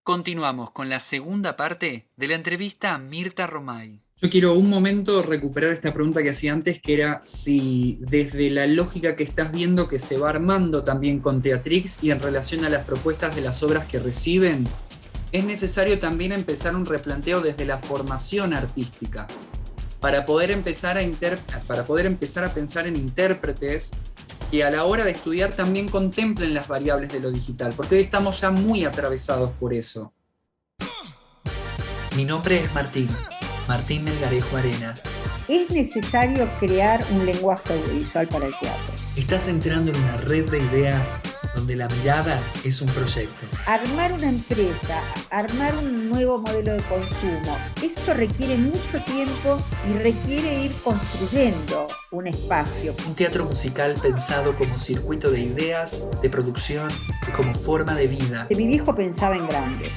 Continuamos con la segunda parte de la entrevista a Mirta Romay. Yo quiero un momento recuperar esta pregunta que hacía antes, que era si desde la lógica que estás viendo que se va armando también con Teatrix y en relación a las propuestas de las obras que reciben, es necesario también empezar un replanteo desde la formación artística para poder empezar a pensar en intérpretes que a la hora de estudiar también contemplen las variables de lo digital, porque hoy estamos ya muy atravesados por eso. Mi nombre es Martín Melgarejo Arena. Es necesario crear un lenguaje audiovisual para el teatro. Estás entrando en una red de ideas donde la mirada es un proyecto. Armar una empresa, armar un nuevo modelo de consumo, esto requiere mucho tiempo y requiere ir construyendo un espacio. Un teatro musical pensado como circuito de ideas, de producción y como forma de vida. Mi viejo pensaba en grande,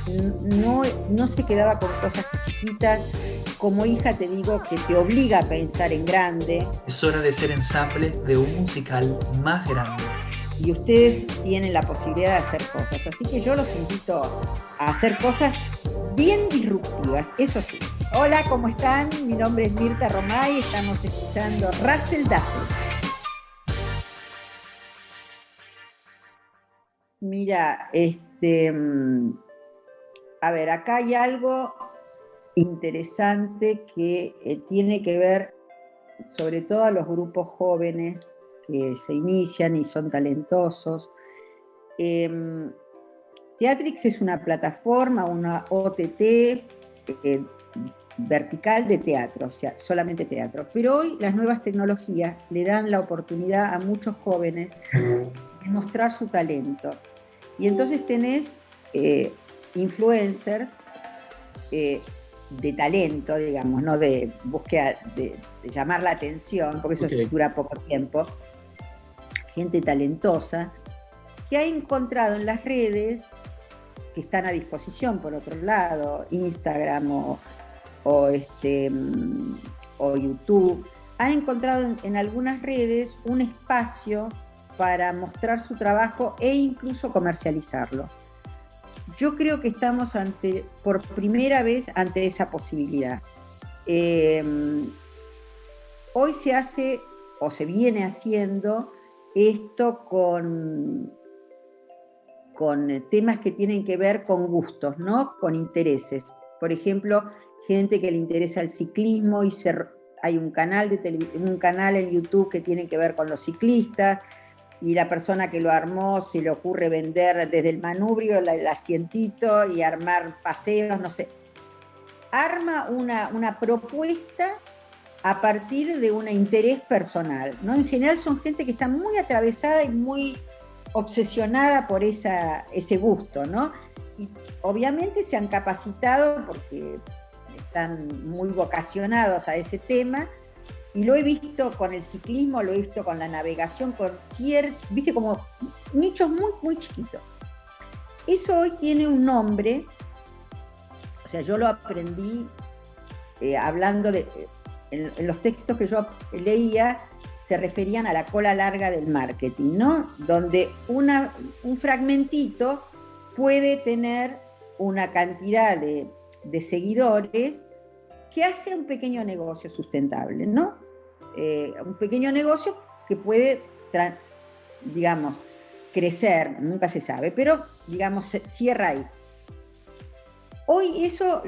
no se quedaba con cosas chiquitas. Como hija te digo que te obliga a pensar en grande. Es hora de ser ensamble de un musical más grande. Y ustedes tienen la posibilidad de hacer cosas, así que yo los invito a hacer cosas bien disruptivas, eso sí. Hola, ¿cómo están? Mi nombre es Mirta Romay, estamos escuchando Razzle Dazzle. Mira, a ver, acá hay algo interesante que tiene que ver sobre todo a los grupos jóvenes que se inician y son talentosos. Teatrix es una plataforma, una OTT vertical de teatro, o sea, solamente teatro. Pero hoy las nuevas tecnologías le dan la oportunidad a muchos jóvenes de mostrar su talento. Y entonces tenés influencers de talento, digamos, no de búsqueda de llamar la atención, porque eso dura poco tiempo, gente talentosa, que ha encontrado en las redes, que están a disposición por otro lado, Instagram o YouTube, han encontrado en algunas redes un espacio para mostrar su trabajo e incluso comercializarlo. Yo creo que estamos por primera vez ante esa posibilidad. Hoy se hace, o se viene haciendo, esto con temas que tienen que ver con gustos, ¿no? Con intereses. Por ejemplo, gente que le interesa el ciclismo y hay un canal en YouTube que tiene que ver con los ciclistas, y la persona que lo armó se le ocurre vender desde el manubrio el asientito y armar paseos, no sé. Arma una propuesta a partir de un interés personal, ¿no? En general son gente que está muy atravesada y muy obsesionada por ese gusto, ¿no? Y obviamente se han capacitado porque están muy vocacionados a ese tema. Y lo he visto con el ciclismo, lo he visto con la navegación, viste, como nichos muy, muy chiquitos. Eso hoy tiene un nombre, o sea, yo lo aprendí hablando en los textos que yo leía, se referían a la cola larga del marketing, ¿no? Donde un fragmentito puede tener una cantidad de seguidores que hace un pequeño negocio sustentable, ¿no? Un pequeño negocio que puede, digamos, crecer, nunca se sabe, pero, digamos, cierra ahí. Hoy eso,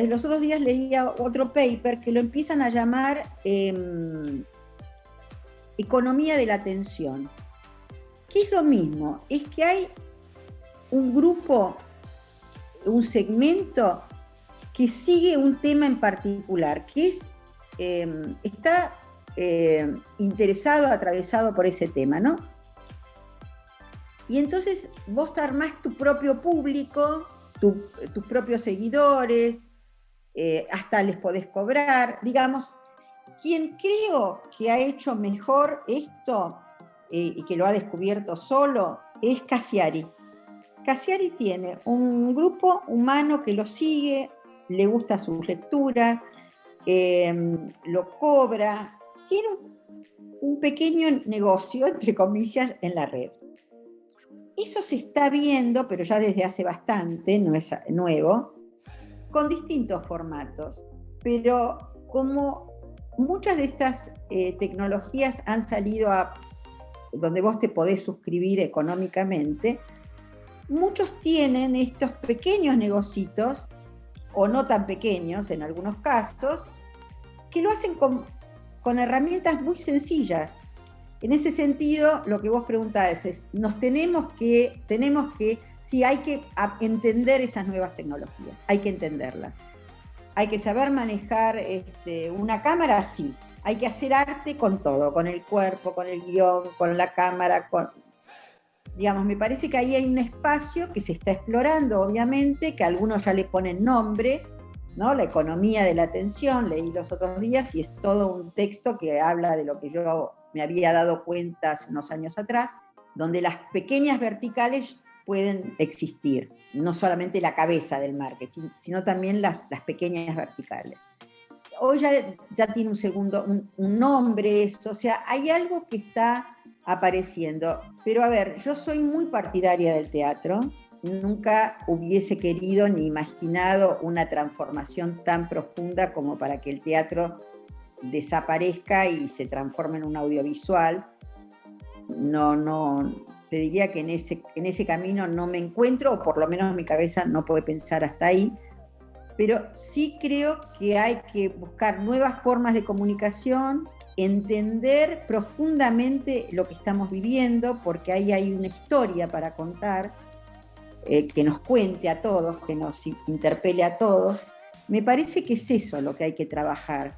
los otros días leía otro paper que lo empiezan a llamar economía de la atención. ¿Qué es lo mismo? Es que hay un grupo, un segmento que sigue un tema en particular, que está interesado, atravesado por ese tema, ¿no? Y entonces vos armás tu propio público, tus propios seguidores, hasta les podés cobrar, digamos. Quien creo que ha hecho mejor esto y que lo ha descubierto solo es Cassiari. Cassiari tiene un grupo humano que lo sigue, le gusta sus lecturas, lo cobra, tiene un pequeño negocio, entre comillas, en la red. eso se está viendo, pero ya desde hace bastante, no es nuevo, con distintos formatos. Pero como muchas de estas tecnologías han salido a donde vos te podés suscribir económicamente, muchos tienen estos pequeños negocios, o no tan pequeños en algunos casos, que lo hacen con herramientas muy sencillas. En ese sentido, lo que vos preguntás es, sí, hay que entender estas nuevas tecnologías, hay que entenderlas. Hay que saber manejar una cámara, sí. Hay que hacer arte con todo, con el cuerpo, con el guión, con la cámara, digamos, me parece que ahí hay un espacio que se está explorando, obviamente, que algunos ya le ponen nombre, ¿no? La economía de la atención, leí los otros días y es todo un texto que habla de lo que yo me había dado cuenta hace unos años atrás, donde las pequeñas verticales pueden existir, no solamente la cabeza del marketing, sino también las pequeñas verticales. Hoy ya tiene un nombre eso, o sea, hay algo que está apareciendo. Pero a ver, yo soy muy partidaria del teatro, nunca hubiese querido ni imaginado una transformación tan profunda como para que el teatro desaparezca y se transforme en un audiovisual. No, te diría que en ese camino no me encuentro, o por lo menos mi cabeza no puede pensar hasta ahí, pero sí creo que hay que buscar nuevas formas de comunicación, entender profundamente lo que estamos viviendo, porque ahí hay una historia para contar, que nos cuente a todos, que nos interpele a todos. Me parece que es eso lo que hay que trabajar.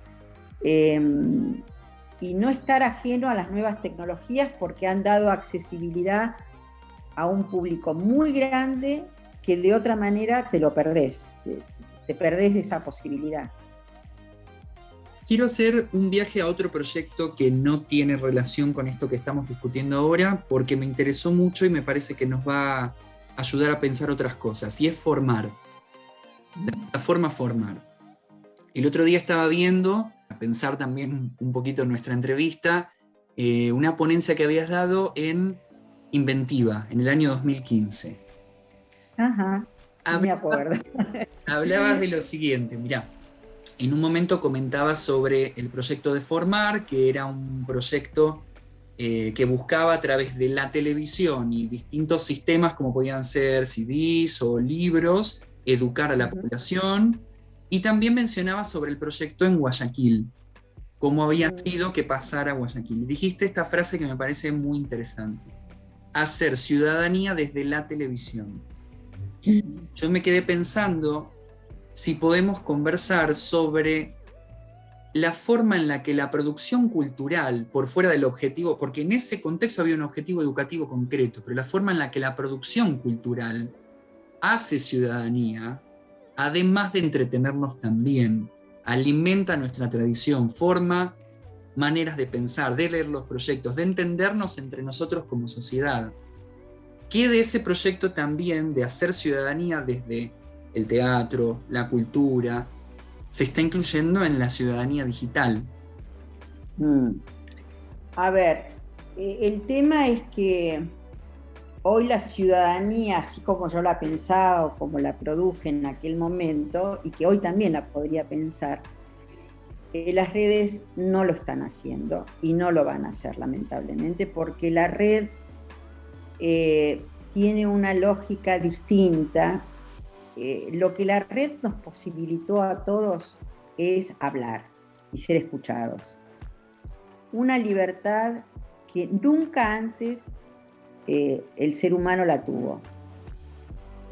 Y no estar ajeno a las nuevas tecnologías, porque han dado accesibilidad a un público muy grande que de otra manera te lo perdés. Te perdés de esa posibilidad. Quiero hacer un viaje a otro proyecto que no tiene relación con esto que estamos discutiendo ahora, porque me interesó mucho y me parece que nos va a ayudar a pensar otras cosas, y es Formar, la plataforma Formar. El otro día estaba viendo, a pensar también un poquito en nuestra entrevista, una ponencia que habías dado en Inventiva, en el año 2015. Ajá, me acuerdo. Hablabas de lo siguiente, mirá, en un momento comentabas sobre el proyecto de Formar, que era un proyecto que buscaba a través de la televisión y distintos sistemas como podían ser CDs o libros, educar a la población, y también mencionabas sobre el proyecto en Guayaquil, cómo había sido que pasara a Guayaquil. Dijiste esta frase que me parece muy interesante: hacer ciudadanía desde la televisión. Yo me quedé pensando si podemos conversar sobre la forma en la que la producción cultural, por fuera del objetivo, porque en ese contexto había un objetivo educativo concreto, pero la forma en la que la producción cultural hace ciudadanía, además de entretenernos también, alimenta nuestra tradición, forma maneras de pensar, de leer los proyectos, de entendernos entre nosotros como sociedad. ¿Qué de ese proyecto también de hacer ciudadanía desde el teatro, la cultura, se está incluyendo en la ciudadanía digital? A ver, el tema es que hoy la ciudadanía, así como yo la pensaba o como la produje en aquel momento, y que hoy también la podría pensar, las redes no lo están haciendo y no lo van a hacer, lamentablemente, porque la red tiene una lógica distinta. Lo que la red nos posibilitó a todos es hablar y ser escuchados. Una libertad que nunca antes el ser humano la tuvo.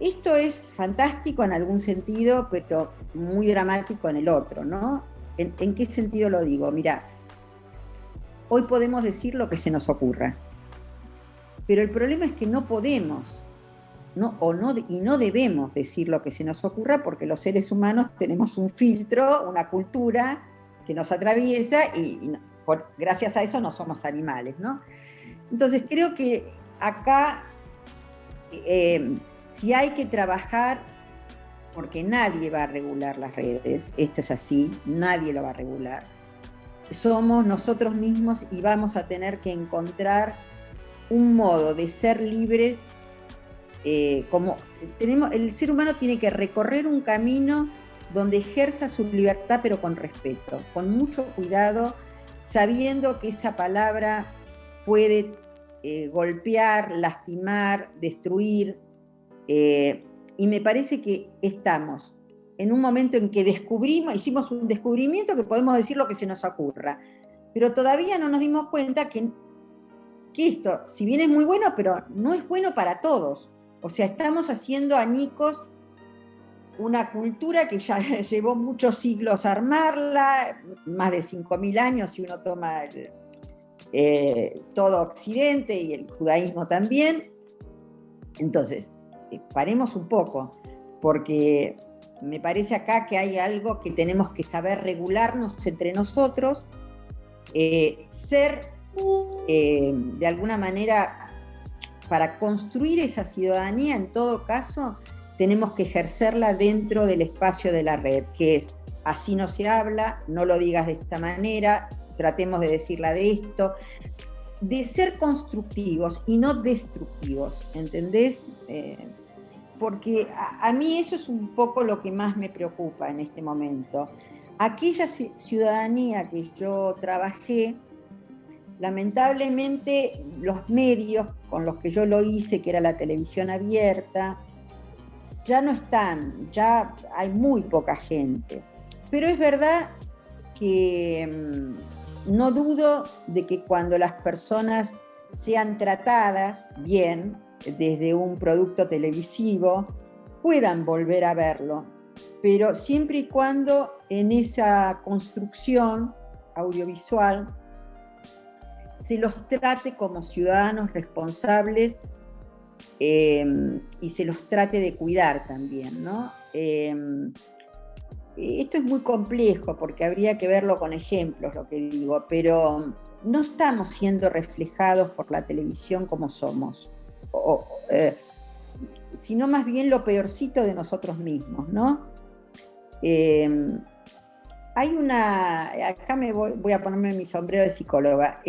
Esto es fantástico en algún sentido, pero muy dramático en el otro, ¿no? ¿En qué sentido lo digo? Mirá, hoy podemos decir lo que se nos ocurra, pero el problema es que no podemos, y no debemos decir lo que se nos ocurra, porque los seres humanos tenemos un filtro, una cultura que nos atraviesa y gracias a eso no somos animales, ¿no? Entonces creo que acá si hay que trabajar, porque nadie va a regular las redes, esto es así, nadie lo va a regular. Somos nosotros mismos y vamos a tener que encontrar un modo de ser libres el ser humano tiene que recorrer un camino donde ejerza su libertad, pero con respeto, con mucho cuidado, sabiendo que esa palabra puede golpear, lastimar, destruir, y me parece que estamos en un momento en que hicimos un descubrimiento que podemos decir lo que se nos ocurra, pero todavía no nos dimos cuenta que esto, si bien es muy bueno, pero no es bueno para todos. O sea, estamos haciendo añicos una cultura que ya llevó muchos siglos armarla, más de 5.000 años si uno toma todo Occidente y el judaísmo también. Entonces, paremos un poco, porque me parece acá que hay algo que tenemos que saber regularnos entre nosotros, ser de alguna manera, para construir esa ciudadanía, en todo caso, tenemos que ejercerla dentro del espacio de la red, que es: así no se habla, no lo digas de esta manera, tratemos de decirla de esto, de ser constructivos y no destructivos, ¿entendés? Porque a mí eso es un poco lo que más me preocupa en este momento. Aquella ciudadanía que yo trabajé, lamentablemente los medios con los que yo lo hice, que era la televisión abierta, ya no están, ya hay muy poca gente. Pero es verdad que no dudo de que cuando las personas sean tratadas bien desde un producto televisivo, puedan volver a verlo, pero siempre y cuando en esa construcción audiovisual se los trate como ciudadanos responsables, y se los trate de cuidar también, ¿no? Esto es muy complejo porque habría que verlo con ejemplos, lo que digo, pero no estamos siendo reflejados por la televisión como somos, sino más bien lo peorcito de nosotros mismos, ¿no? Hay acá voy a ponerme mi sombrero de psicóloga.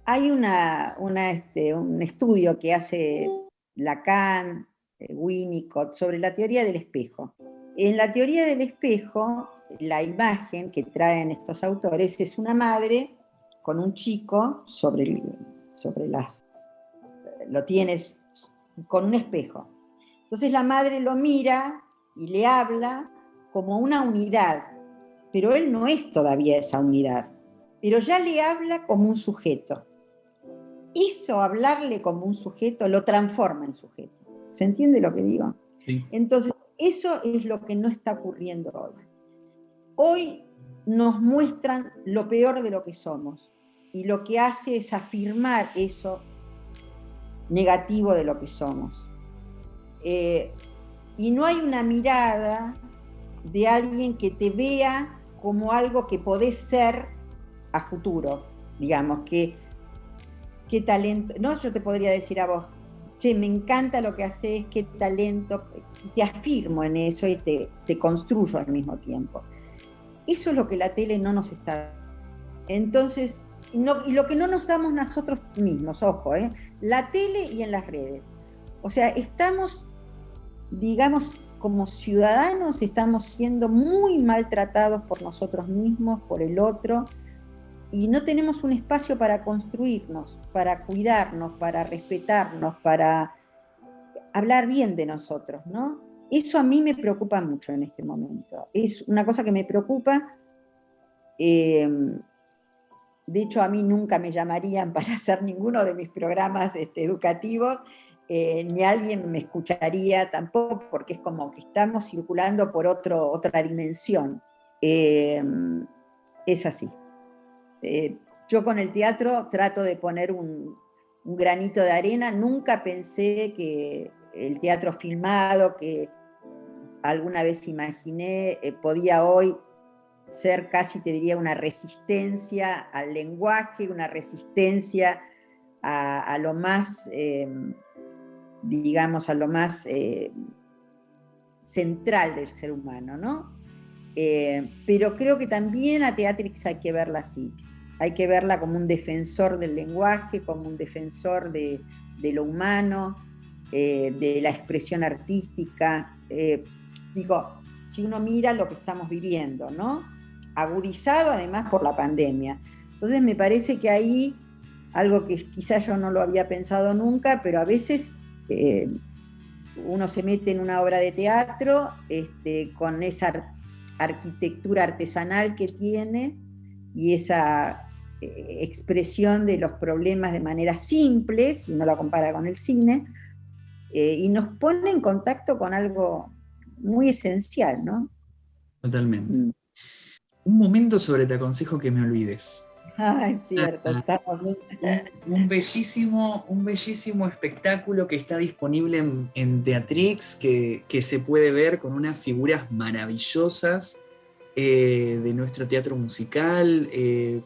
Hay un estudio que hace Lacan, Winnicott, sobre la teoría del espejo. En la teoría del espejo, la imagen que traen estos autores es una madre con un chico lo tienes con un espejo. Entonces la madre lo mira y le habla como una unidad, pero él no es todavía esa unidad, pero ya le habla como un sujeto. Eso, hablarle como un sujeto, lo transforma en sujeto. ¿Se entiende lo que digo? Sí. Entonces, eso es lo que no está ocurriendo hoy. Hoy nos muestran lo peor de lo que somos, y lo que hace es afirmar eso negativo de lo que somos. Y no hay una mirada de alguien que te vea como algo que podés ser a futuro, digamos, qué talento, no, yo te podría decir a vos, che, me encanta lo que haces, qué talento, te afirmo en eso y te construyo al mismo tiempo. Eso es lo que la tele no nos está dando. Entonces, y lo que no nos damos nosotros mismos, ojo, la tele y en las redes. O sea, estamos, digamos, como ciudadanos, estamos siendo muy maltratados por nosotros mismos, por el otro, y no tenemos un espacio para construirnos, para cuidarnos, para respetarnos, para hablar bien de nosotros, ¿no? Eso a mí me preocupa mucho en este momento. Es una cosa que me preocupa. De hecho, a mí nunca me llamarían para hacer ninguno de mis programas educativos, ni alguien me escucharía tampoco, porque es como que estamos circulando por otra dimensión. Es así. Yo con el teatro trato de poner un granito de arena. Nunca pensé que el teatro filmado, que alguna vez imaginé, podía hoy ser casi, te diría, una resistencia al lenguaje, una resistencia a lo más, digamos, a lo más central del ser humano, ¿no? Pero creo que también a Teatrix hay que verla así. Hay que verla como un defensor del lenguaje, como un defensor de de lo humano, de la expresión artística. Digo, si uno mira lo que estamos viviendo, ¿no? Agudizado además por la pandemia. Entonces me parece que ahí, algo que quizás yo no lo había pensado nunca, pero a veces uno se mete en una obra de teatro con esa arquitectura artesanal que tiene y esa expresión de los problemas de manera simple, si uno la compara con el cine, y nos pone en contacto con algo muy esencial, ¿no? Totalmente. Un momento sobre Te aconsejo que me olvides. Ah, es cierto, estamos... Un bellísimo espectáculo que está disponible en Teatrix, que se puede ver con unas figuras maravillosas de nuestro teatro musical,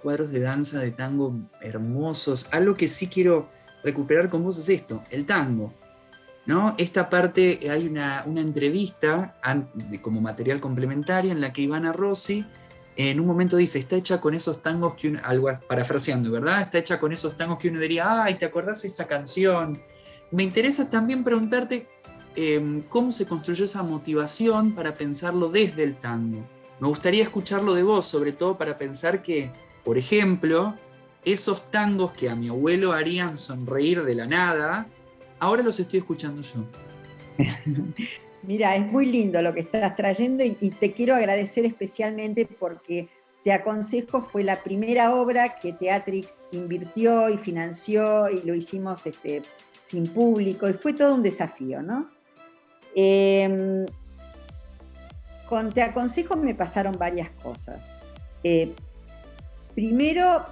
cuadros de danza, de tango hermosos. Algo que sí quiero recuperar con vos es esto, el tango, ¿no? Esta parte, hay una entrevista como material complementario en la que Ivana Rossi en un momento dice, está hecha con esos tangos que uno, algo parafraseando, ¿verdad? Está hecha con esos tangos que uno diría, ay, ¿te acordás de esta canción? Me interesa también preguntarte cómo se construyó esa motivación para pensarlo desde el tango. Me gustaría escucharlo de vos, sobre todo para pensar que, por ejemplo, esos tangos que a mi abuelo harían sonreír de la nada, ahora los estoy escuchando yo. Mira, es muy lindo lo que estás trayendo y te quiero agradecer especialmente porque Te aconsejo fue la primera obra que Teatrix invirtió y financió y lo hicimos sin público y fue todo un desafío, ¿no? Con Te aconsejo me pasaron varias cosas. Primero,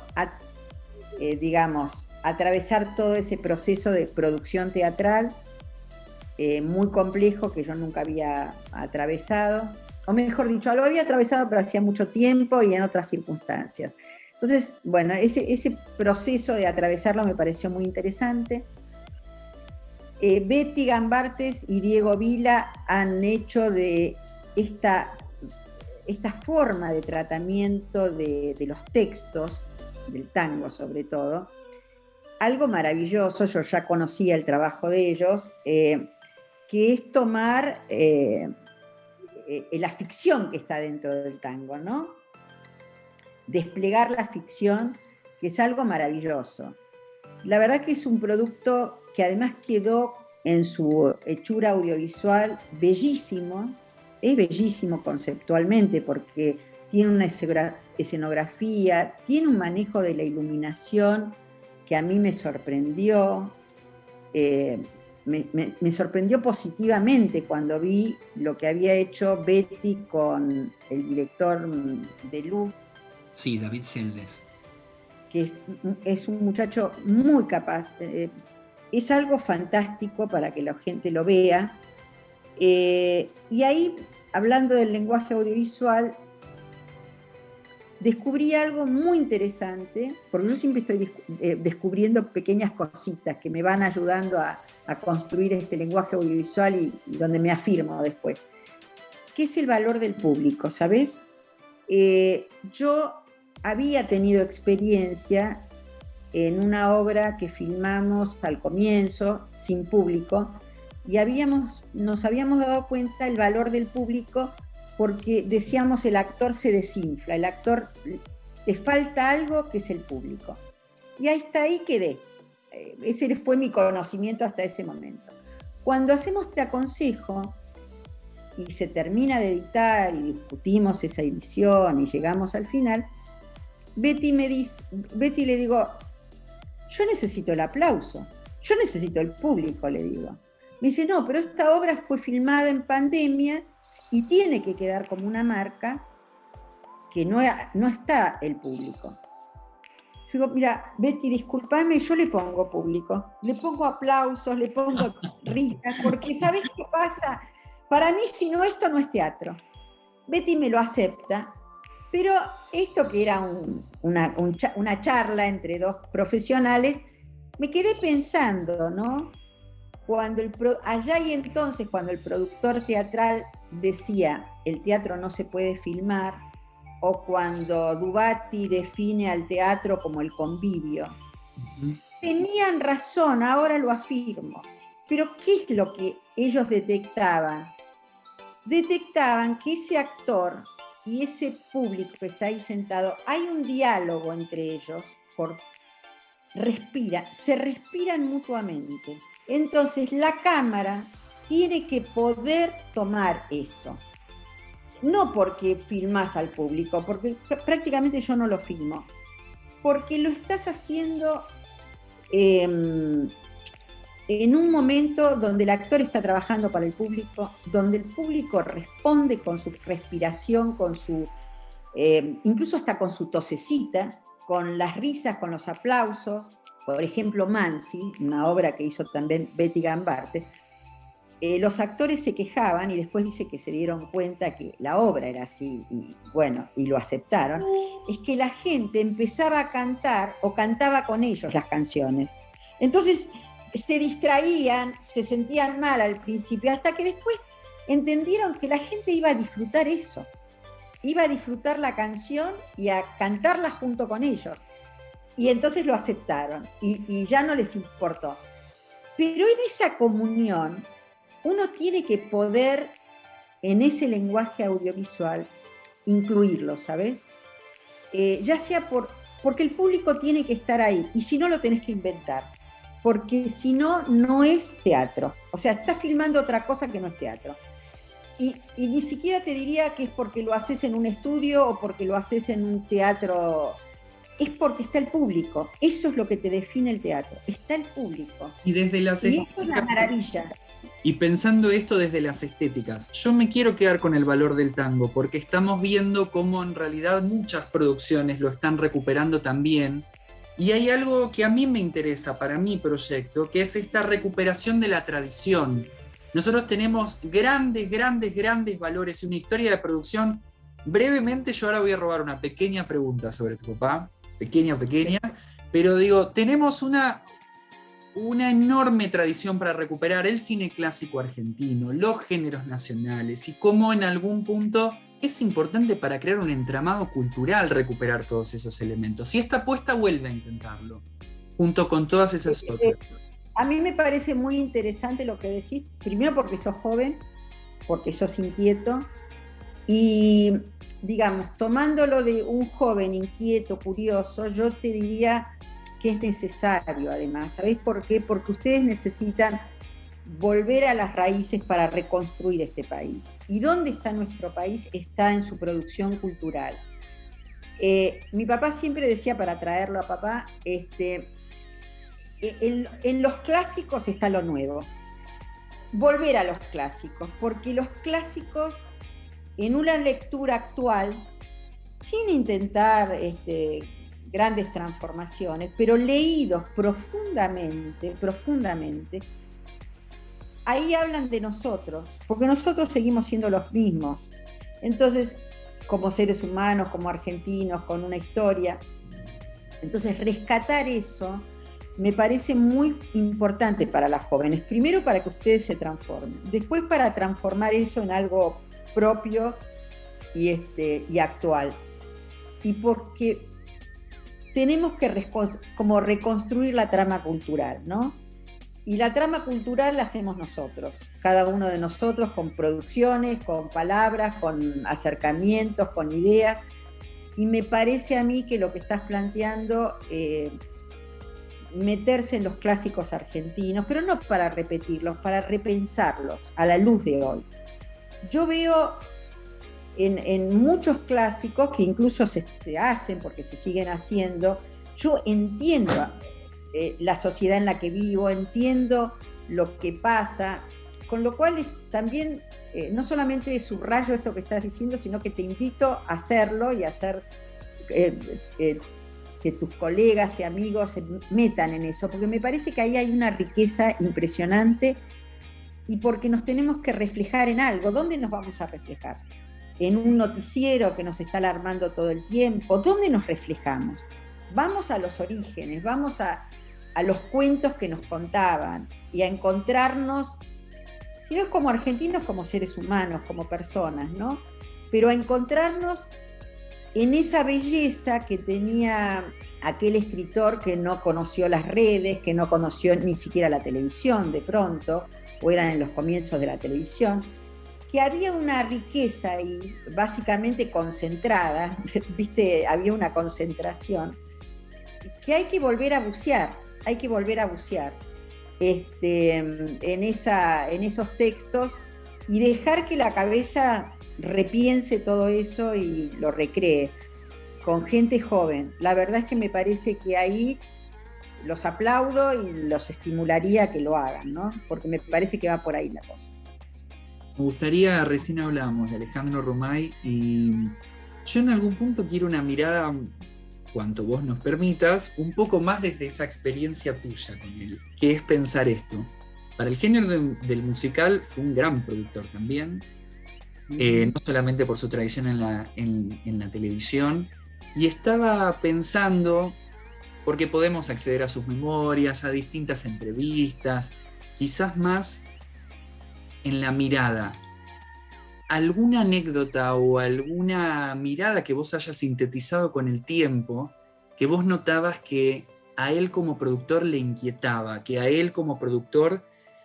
digamos, atravesar todo ese proceso de producción teatral muy complejo que yo nunca había atravesado, o mejor dicho, lo había atravesado pero hacía mucho tiempo y en otras circunstancias. Entonces, bueno, ese proceso de atravesarlo me pareció muy interesante. Betty Gambartes y Diego Vila han hecho de esta forma de tratamiento de los textos, del tango sobre todo, algo maravilloso. Yo ya conocía el trabajo de ellos, que es tomar la ficción que está dentro del tango, ¿no? Desplegar la ficción, que es algo maravilloso. La verdad que es un producto que además quedó en su hechura audiovisual bellísimo, es bellísimo conceptualmente porque tiene una escenografía, tiene un manejo de la iluminación que a mí me sorprendió. Me sorprendió positivamente cuando vi lo que había hecho Betty con el director de Luz. Sí, David Seldes. Que es un muchacho muy capaz. Es algo fantástico para que la gente lo vea. Y ahí, hablando del lenguaje audiovisual, descubrí algo muy interesante, porque yo siempre estoy descubriendo pequeñas cositas que me van ayudando a construir este lenguaje audiovisual y donde me afirmo después, que es el valor del público, ¿sabes? Yo había tenido experiencia en una obra que filmamos al comienzo, sin público, y nos habíamos dado cuenta del valor del público porque decíamos el actor se desinfla, el actor le falta algo que es el público. Y ahí quedé. Ese fue mi conocimiento hasta ese momento. Cuando hacemos Te aconsejo y se termina de editar y discutimos esa edición y llegamos al final, Betty le digo, yo necesito el aplauso, yo necesito el público, le digo. Me dice, no, pero esta obra fue filmada en pandemia y tiene que quedar como una marca que no está el público. Yo digo, mira, Betty, discúlpame, yo le pongo público, le pongo aplausos, le pongo risas, porque ¿sabes qué pasa? Para mí, si no, esto no es teatro. Betty me lo acepta, pero esto que era una charla entre dos profesionales, me quedé pensando, ¿no? Allá y entonces, cuando el productor teatral decía, el teatro no se puede filmar, o cuando Dubatti define al teatro como el convivio, Tenían razón, ahora lo afirmo. Pero ¿qué es lo que ellos detectaban? Detectaban que ese actor y ese público que está ahí sentado, hay un diálogo entre ellos, se respiran mutuamente. Entonces la cámara tiene que poder tomar eso. No porque filmás al público, porque prácticamente yo no lo filmo, porque lo estás haciendo en un momento donde el actor está trabajando para el público, donde el público responde con su respiración, con su, incluso hasta con su tosecita, con las risas, con los aplausos. Por ejemplo, Mansi, una obra que hizo también Betty Gambarte, los actores se quejaban y después dice que se dieron cuenta que la obra era así y bueno, y lo aceptaron, es que la gente empezaba a cantar o cantaba con ellos las canciones. Entonces se distraían, se sentían mal al principio, hasta que después entendieron que la gente iba a disfrutar eso, iba a disfrutar la canción y a cantarla junto con ellos. Y entonces lo aceptaron y ya no les importó. Pero en esa comunión uno tiene que poder, en ese lenguaje audiovisual, incluirlo, ¿sabes? Ya sea porque el público tiene que estar ahí, y si no lo tenés que inventar, porque si no, no es teatro. O sea, estás filmando otra cosa que no es teatro. Y ni siquiera te diría que es porque lo haces en un estudio o porque lo haces en un teatro, es porque está el público. Eso es lo que te define el teatro, está el público. Y desde las y esto es una maravilla. Y pensando esto desde las estéticas, yo me quiero quedar con el valor del tango, porque estamos viendo cómo en realidad muchas producciones lo están recuperando también. Y hay algo que a mí me interesa para mi proyecto, que es esta recuperación de la tradición. Nosotros tenemos grandes valores y una historia de producción. Brevemente, yo ahora voy a robar una pequeña pregunta sobre tu papá, pequeña, pero digo, tenemos una enorme tradición para recuperar el cine clásico argentino, los géneros nacionales y cómo en algún punto es importante para crear un entramado cultural recuperar todos esos elementos. Y esta apuesta vuelve a intentarlo, junto con todas esas otras. A mí me parece muy interesante lo que decís, primero porque sos joven, porque sos inquieto, y digamos, tomándolo de un joven inquieto, curioso, yo te diría que es necesario además. ¿Sabés por qué? Porque ustedes necesitan volver a las raíces para reconstruir este país. ¿Y dónde está nuestro país? Está en su producción cultural. Mi papá siempre decía, para traerlo a papá, en los clásicos está lo nuevo. Volver a los clásicos, porque los clásicos, en una lectura actual, sin intentar grandes transformaciones, pero leídos profundamente, ahí hablan de nosotros, porque nosotros seguimos siendo los mismos. Entonces, como seres humanos, como argentinos, con una historia. Entonces, rescatar eso me parece muy importante para las jóvenes. Primero, para que ustedes se transformen. Después, para transformar eso en algo propio y actual. Y porque tenemos que como reconstruir la trama cultural, ¿no? Y la trama cultural la hacemos nosotros, cada uno de nosotros, con producciones, con palabras, con acercamientos, con ideas. Y me parece a mí que lo que estás planteando, meterse en los clásicos argentinos, pero no para repetirlos, para repensarlos a la luz de hoy. Yo veo en muchos clásicos, que incluso se hacen porque se siguen haciendo, yo entiendo la sociedad en la que vivo, entiendo lo que pasa, con lo cual es también, no solamente subrayo esto que estás diciendo, sino que te invito a hacerlo y a hacer que tus colegas y amigos se metan en eso, porque me parece que ahí hay una riqueza impresionante y porque nos tenemos que reflejar en algo. ¿Dónde nos vamos a reflejar? ¿En un noticiero que nos está alarmando todo el tiempo? ¿Dónde nos reflejamos? Vamos a los orígenes, vamos a los cuentos que nos contaban y a encontrarnos, si no es como argentinos, como seres humanos, como personas, ¿no? Pero a encontrarnos en esa belleza que tenía aquel escritor que no conoció las redes, que no conoció ni siquiera la televisión de pronto, o eran en los comienzos de la televisión, que había una riqueza ahí, básicamente concentrada, ¿viste? Había una concentración, que hay que volver a bucear, en esos textos y dejar que la cabeza repiense todo eso y lo recree con gente joven. La verdad es que me parece que ahí los aplaudo y los estimularía a que lo hagan, ¿no? Porque me parece que va por ahí la cosa. Me gustaría, recién hablábamos de Alejandro Romay, y yo en algún punto quiero una mirada, cuanto vos nos permitas, un poco más desde esa experiencia tuya con él, que es pensar esto. Para el género del musical fue un gran productor también, no solamente por su tradición en la televisión, y estaba pensando, porque podemos acceder a sus memorias, a distintas entrevistas, quizás más en la mirada. ¿Alguna anécdota o alguna mirada que vos hayas sintetizado con el tiempo, que vos notabas que a él como productor le inquietaba, que a él como productor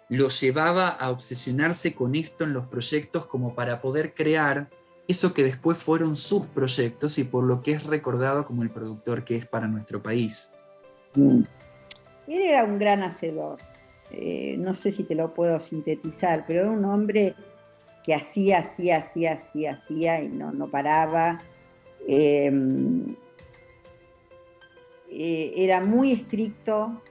lo llevaba a obsesionarse con esto en los proyectos como para poder crear eso que después fueron sus proyectos y por lo que es recordado como el productor que es para nuestro país? Él era un gran hacedor. No sé si te lo puedo sintetizar, pero era un hombre que hacía y no paraba. Era muy estricto.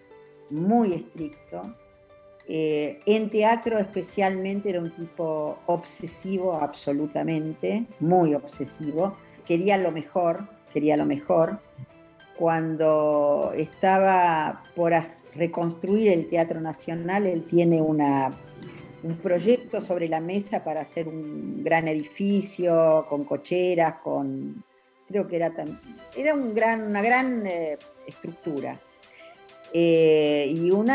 En teatro especialmente era un tipo obsesivo absolutamente, muy obsesivo. Quería lo mejor. Cuando estaba por reconstruir el Teatro Nacional, él tiene un proyecto sobre la mesa para hacer un gran edificio, con cocheras, creo que era una gran estructura. Y un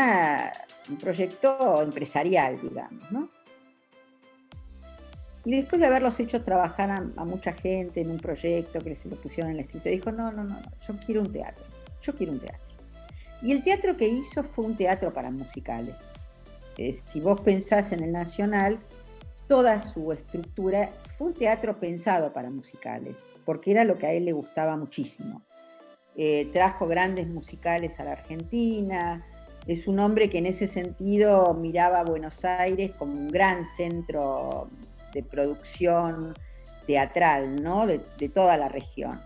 proyecto empresarial, digamos, ¿no? Y después de haberlos hecho trabajar a mucha gente en un proyecto que se lo pusieron en el escritorio, dijo, no, yo quiero un teatro. Y el teatro que hizo fue un teatro para musicales. Si vos pensás en el Nacional, toda su estructura fue un teatro pensado para musicales, porque era lo que a él le gustaba muchísimo. Trajo grandes musicales a la Argentina. Es un hombre que en ese sentido miraba a Buenos Aires como un gran centro de producción teatral, ¿no? de toda la región.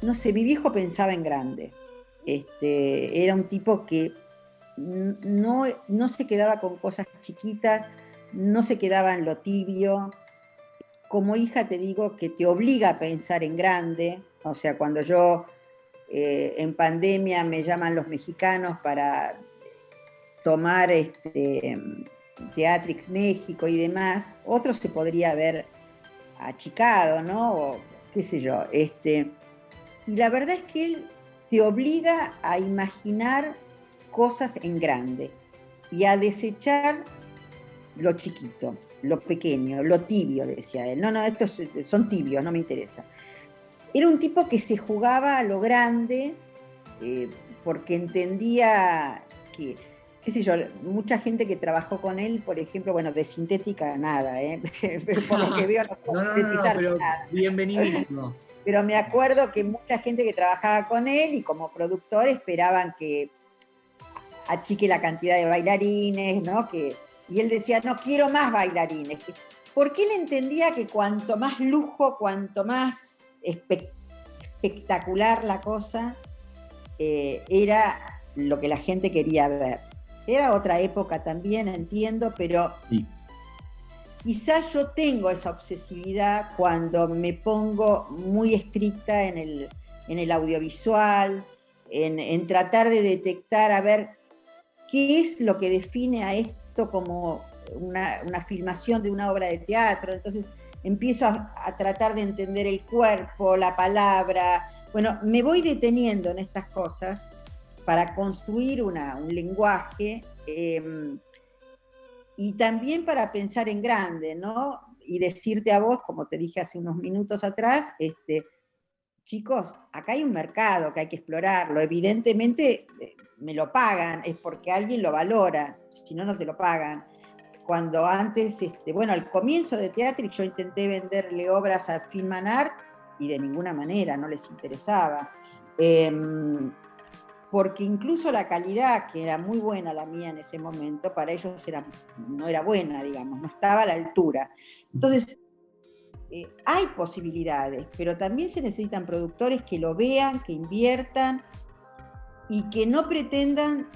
No sé, mi viejo pensaba en grande. Era un tipo que no se quedaba con cosas chiquitas, no se quedaba en lo tibio. Como hija te digo que te obliga a pensar en grande. O sea, cuando yo en pandemia me llaman los mexicanos para tomar Teatrix México y demás, otro se podría haber achicado, ¿no? O qué sé yo. Y la verdad es que él te obliga a imaginar cosas en grande y a desechar lo chiquito, lo pequeño, lo tibio, decía él. No, estos son tibios, no me interesa. Era un tipo que se jugaba a lo grande porque entendía que, qué sé yo, mucha gente que trabajó con él, por ejemplo, bueno, de sintética nada, pero por lo que veo no puedo sintetizar pero nada. Bienvenidísimo. Pero me acuerdo que mucha gente que trabajaba con él y como productor esperaban que achique la cantidad de bailarines, ¿no? Y él decía, no quiero más bailarines. Porque él entendía que cuanto más lujo, cuanto más espectacular la cosa, era lo que la gente quería ver. Era otra época también, entiendo, pero sí. Quizás yo tengo esa obsesividad cuando me pongo muy estricta en el audiovisual, en tratar de detectar, a ver, qué es lo que define a esto como una filmación de una obra de teatro. Entonces empiezo a tratar de entender el cuerpo, la palabra. Bueno, me voy deteniendo en estas cosas para construir un lenguaje y también para pensar en grande, ¿no? y decirte a vos, como te dije hace unos minutos atrás, chicos, acá hay un mercado que hay que explorarlo, evidentemente me lo pagan, es porque alguien lo valora, si no, no te lo pagan. Cuando antes, bueno, al comienzo de Teatrix yo intenté venderle obras a Film and Art y de ninguna manera, no les interesaba. Porque incluso la calidad, que era muy buena la mía en ese momento, para ellos no era buena, digamos, no estaba a la altura. Entonces, hay posibilidades, pero también se necesitan productores que lo vean, que inviertan y que no pretendan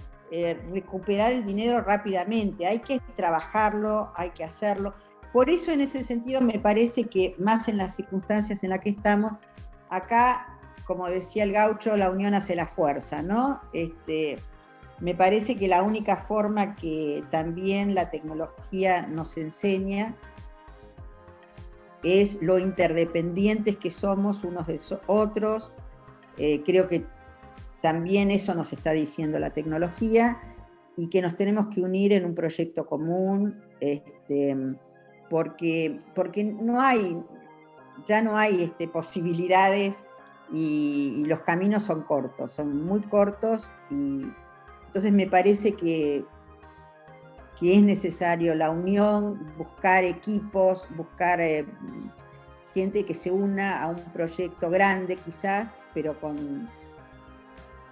recuperar el dinero rápidamente. Hay que trabajarlo, hay que hacerlo. Por eso, en ese sentido, me parece que más en las circunstancias en las que estamos, acá, como decía el gaucho, la unión hace la fuerza, ¿no? Me parece que la única forma que también la tecnología nos enseña es lo interdependientes que somos unos de otros. Creo que también eso nos está diciendo la tecnología y que nos tenemos que unir en un proyecto común, porque ya no hay posibilidades y los caminos son cortos, son muy cortos, y entonces me parece que es necesario la unión, buscar equipos, buscar gente que se una a un proyecto grande quizás, pero con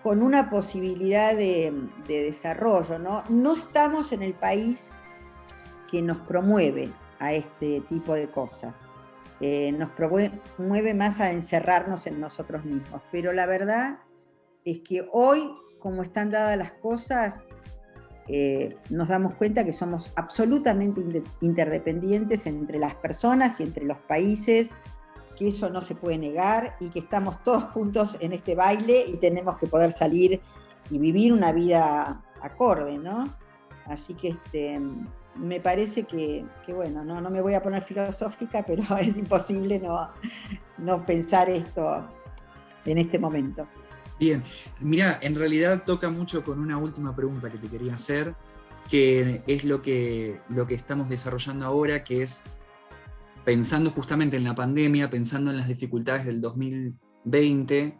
una posibilidad de desarrollo, ¿no? No estamos en el país que nos promueve a este tipo de cosas. Nos mueve más a encerrarnos en nosotros mismos. Pero la verdad es que hoy, como están dadas las cosas, nos damos cuenta que somos absolutamente interdependientes entre las personas y entre los países, que eso no se puede negar, y que estamos todos juntos en este baile y tenemos que poder salir y vivir una vida acorde, ¿no? Así que me parece que bueno, no me voy a poner filosófica, pero es imposible no pensar esto en este momento. Bien, mira, en realidad toca mucho con una última pregunta que te quería hacer, que es lo que estamos desarrollando ahora, que es pensando justamente en la pandemia, pensando en las dificultades del 2020,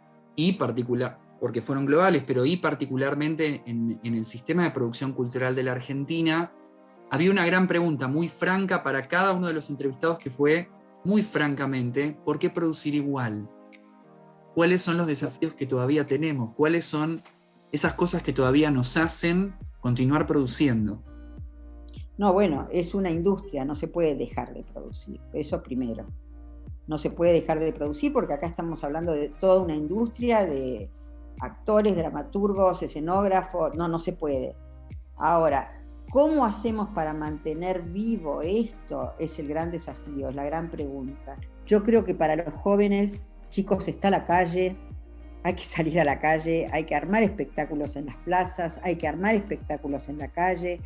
porque fueron globales, pero particularmente en el sistema de producción cultural de la Argentina. Había una gran pregunta muy franca para cada uno de los entrevistados, que fue, muy francamente, ¿por qué producir igual? ¿Cuáles son los desafíos que todavía tenemos? ¿Cuáles son esas cosas que todavía nos hacen continuar produciendo? No, bueno, es una industria, no se puede dejar de producir, eso primero. No se puede dejar de producir porque acá estamos hablando de toda una industria de actores, dramaturgos, escenógrafos, no se puede. Ahora, ¿cómo hacemos para mantener vivo esto? Es el gran desafío, es la gran pregunta. Yo creo que para los jóvenes, chicos, está la calle, hay que salir a la calle, hay que armar espectáculos en las plazas, hay que armar espectáculos en la calle.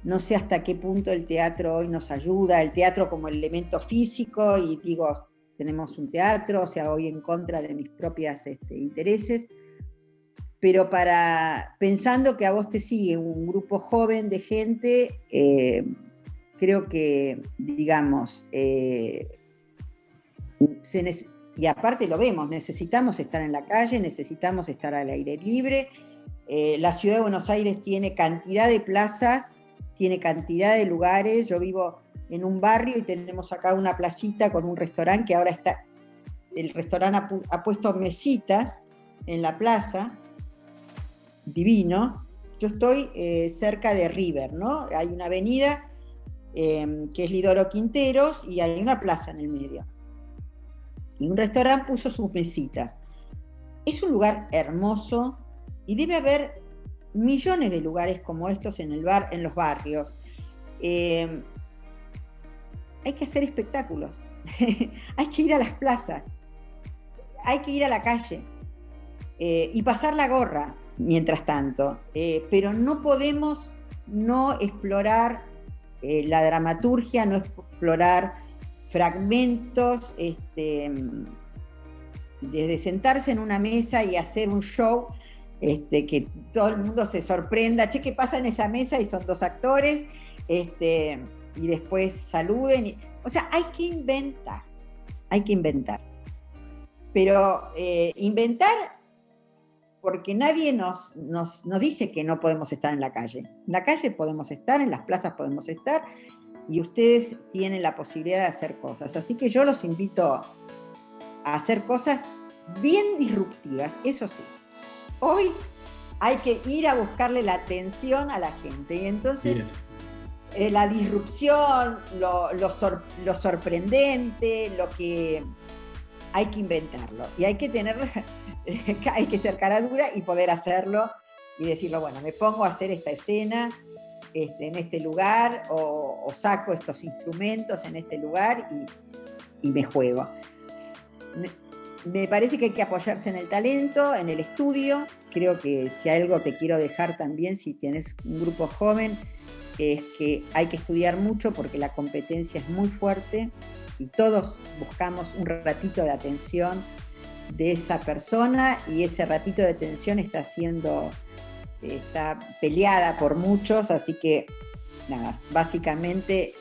No sé hasta qué punto el teatro hoy nos ayuda, el teatro como elemento físico, y digo, tenemos un teatro, o sea, hoy en contra de mis propios intereses, pero pensando que a vos te sigue un grupo joven de gente, creo que, digamos, y aparte lo vemos, necesitamos estar en la calle, necesitamos estar al aire libre. La ciudad de Buenos Aires tiene cantidad de plazas, tiene cantidad de lugares. Yo vivo en un barrio y tenemos acá una placita con un restaurante que ahora está, el restaurante ha puesto mesitas en la plaza, divino. Yo estoy cerca de River, ¿no? Hay una avenida que es Lidoro Quinteros y hay una plaza en el medio. Y un restaurante puso sus mesitas. Es un lugar hermoso y debe haber millones de lugares como estos en los barrios. Hay que hacer espectáculos, hay que ir a las plazas, hay que ir a la calle y pasar la gorra mientras tanto, pero no podemos no explorar la dramaturgia, no explorar fragmentos, desde sentarse en una mesa y hacer un show, que todo el mundo se sorprenda, che, ¿qué pasa en esa mesa? Y son dos actores, y después saluden. O sea, hay que inventar. Pero inventar porque nadie nos dice que no podemos estar en la calle. En la calle podemos estar, en las plazas podemos estar, y ustedes tienen la posibilidad de hacer cosas. Así que yo los invito a hacer cosas bien disruptivas, eso sí. Hoy hay que ir a buscarle la atención a la gente, y entonces la disrupción, lo sorprendente, lo que hay que inventarlo, y hay que ser cara dura y poder hacerlo, y decirlo, bueno, me pongo a hacer esta escena en este lugar, o saco estos instrumentos en este lugar y me juego. Me parece que hay que apoyarse en el talento, en el estudio. Creo que si algo te quiero dejar también, si tienes un grupo joven, es que hay que estudiar mucho porque la competencia es muy fuerte y todos buscamos un ratito de atención de esa persona, y ese ratito de atención está peleada por muchos, así que nada, básicamente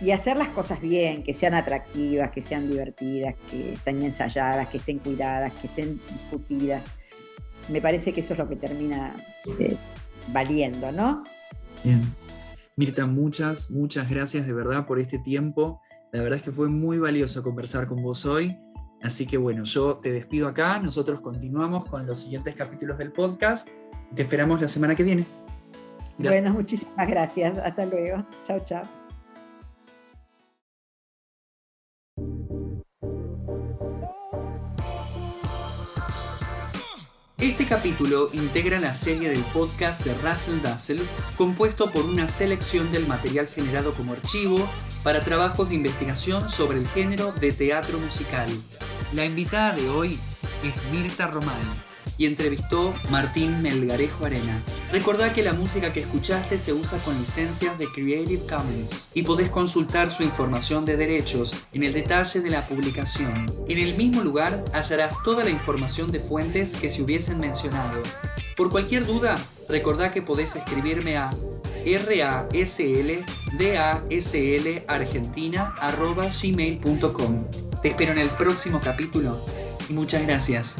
y hacer las cosas bien, que sean atractivas, que sean divertidas, que estén ensayadas, que estén cuidadas, que estén discutidas. Me parece que eso es lo que termina valiendo, ¿no? Bien. Mirta, muchas gracias de verdad por este tiempo. La verdad es que fue muy valioso conversar con vos hoy. Así que bueno, yo te despido acá. Nosotros continuamos con los siguientes capítulos del podcast. Te esperamos la semana que viene. Gracias. Bueno, muchísimas gracias. Hasta luego. Chao, chao. Este capítulo integra la serie del podcast de Russell Dassel, compuesto por una selección del material generado como archivo para trabajos de investigación sobre el género de teatro musical. La invitada de hoy es Mirta Román y entrevistó Martín Melgarejo Arena. Recordá que la música que escuchaste se usa con licencias de Creative Commons y podés consultar su información de derechos en el detalle de la publicación. En el mismo lugar hallarás toda la información de fuentes que se hubiesen mencionado. Por cualquier duda, recordá que podés escribirme a rasldaslargentina@gmail.com. Te espero en el próximo capítulo y muchas gracias.